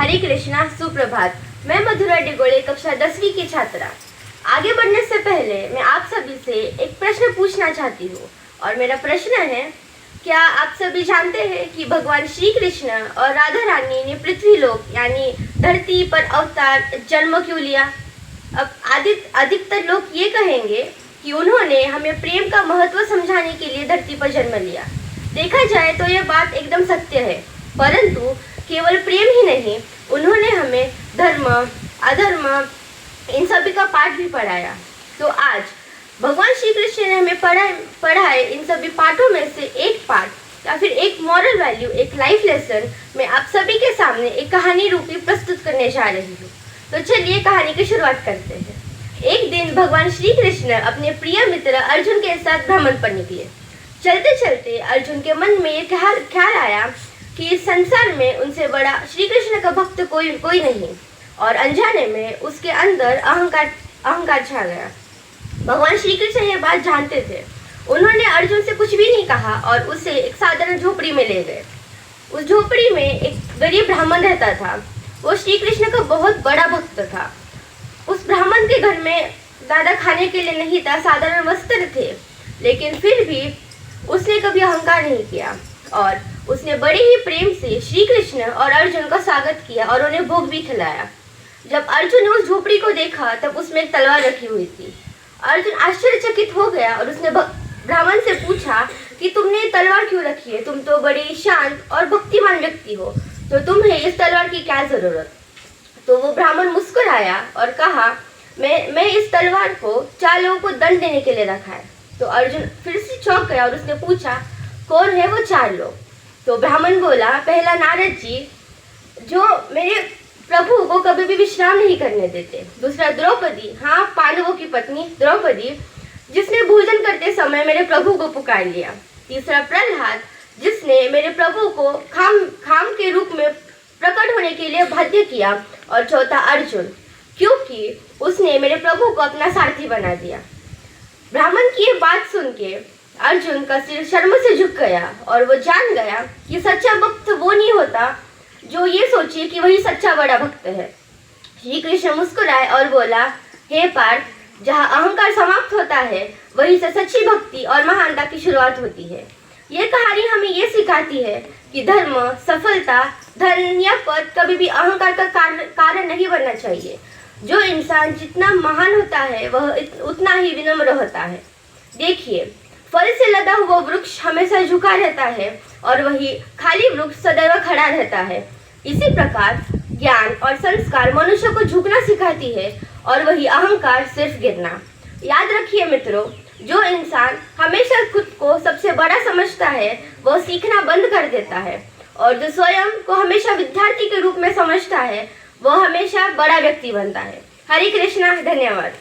हरे कृष्णा, सुप्रभात। मैं मधुरा डिगोले, कक्षा 10वीं की छात्रा। आगे बढ़ने से पहले मैं आप सभी से एक प्रश्न पूछना चाहती हूँ और मेरा प्रश्न है, क्या आप सभी जानते हैं कि भगवान श्री कृष्ण और राधा रानी ने पृथ्वी लोक यानी धरती पर अवतार जन्म क्यों लिया? अब अधिकतर लोग ये कहेंगे कि उन्होंने हमें प्रेम का महत्व समझाने के लिए धरती पर जन्म लिया। देखा जाए तो यह बात एकदम सत्य है, परंतु केवल प्रेम ही नहीं, उन्होंने हमें धर्म, अधर्म इन सभी का पाठ भी पढ़ाया। तो आज भगवान श्री कृष्ण ने हमें पढ़ाए इन सभी पाठों में से एक पाठ या फिर एक मॉरल वैल्यू, एक लाइफ लेसन मैं आप सभी के सामने एक कहानी रूपी प्रस्तुत करने जा रही हूँ। तो चलिए कहानी की शुरुआत करते हैं। एक दिन भगवान श्री कृष्ण अपने प्रिय मित्र अर्जुन के साथ भ्रमण पर निकले। चलते चलते अर्जुन के मन में यह ख्याल आया कि इस संसार में उनसे बड़ा श्री कृष्ण का भक्त कोई नहीं, और अनजाने में उसके अंदर अहंकार छा गया। भगवान श्री कृष्ण ये बात जानते थे। उन्होंने अर्जुन से कुछ भी नहीं कहा और उसे एक साधारण झोपड़ी में ले गए। उस झोपड़ी में एक गरीब ब्राह्मण रहता था। वो श्री कृष्ण का बहुत बड़ा भक्त था। उस ब्राह्मण के घर में ज्यादा खाने के लिए नहीं था, साधारण वस्त्र थे, लेकिन फिर भी उसने कभी अहंकार नहीं किया और उसने बड़े ही प्रेम से श्री कृष्ण और अर्जुन का स्वागत किया और उन्हें भोग भी खिलाया। जब अर्जुन ने उस झोपड़ी को देखा तब उसमें एक तलवार रखी हुई थी। अर्जुन आश्चर्यचकित हो गया और उसने ब्राह्मण से पूछा कि तुमने ये तलवार क्यों रखी है? तुम तो बड़ी शांत और भक्तिमान व्यक्ति हो, तो तुम्हें इस तलवार की क्या जरूरत? तो वो ब्राह्मण मुस्कुराया और कहा, मैं इस तलवार को 4 लोगों को दंड देने के लिए रखा है। तो अर्जुन फिर से चौंक गया और उसने पूछा, कौन है वो 4 लोग? तो ब्राह्मण बोला, पहला नारद जी, जो मेरे प्रभु को कभी भी विश्राम नहीं करने देते। दूसरा द्रौपदी, हाँ, पांडवों की पत्नी द्रौपदी, जिसने भोजन करते समय मेरे प्रभु को पुकार लिया। तीसरा प्रहलाद, जिसने मेरे प्रभु को खाम के रूप में प्रकट होने के लिए बाध्य किया। और चौथा अर्जुन, क्योंकि उसने मेरे प्रभु को अपना सारथी बना दिया। ब्राह्मण की ये बात सुन के अर्जुन का सिर शर्म से झुक गया और वो जान गया कि सच्चा भक्त वो नहीं होता जो ये सोचे कि वही सच्चा बड़ा भक्त है। श्री कृष्ण मुस्कुराए और बोला, हे पार्थ, जहाँ अहंकार समाप्त होता है वहीं से सच्ची भक्ति और महानता की शुरुआत होती है। ये कहानी हमें ये सिखाती है कि धर्म, सफलता, धन या पद कभी भी अहंकार का कारण नहीं बनना चाहिए। जो इंसान जितना महान होता है वह उतना ही विनम्र होता है। देखिए, फल से लदा हुआ वृक्ष हमेशा झुका रहता है और वही खाली वृक्ष सदैव खड़ा रहता है। इसी प्रकार ज्ञान और संस्कार मनुष्य को झुकना सिखाती है और वही अहंकार सिर्फ गिरना। याद रखिए मित्रों, जो इंसान हमेशा खुद को सबसे बड़ा समझता है वह सीखना बंद कर देता है, और जो स्वयं को हमेशा विद्यार्थी के रूप में समझता है वह हमेशा बड़ा व्यक्ति बनता है। हरे कृष्णा, धन्यवाद।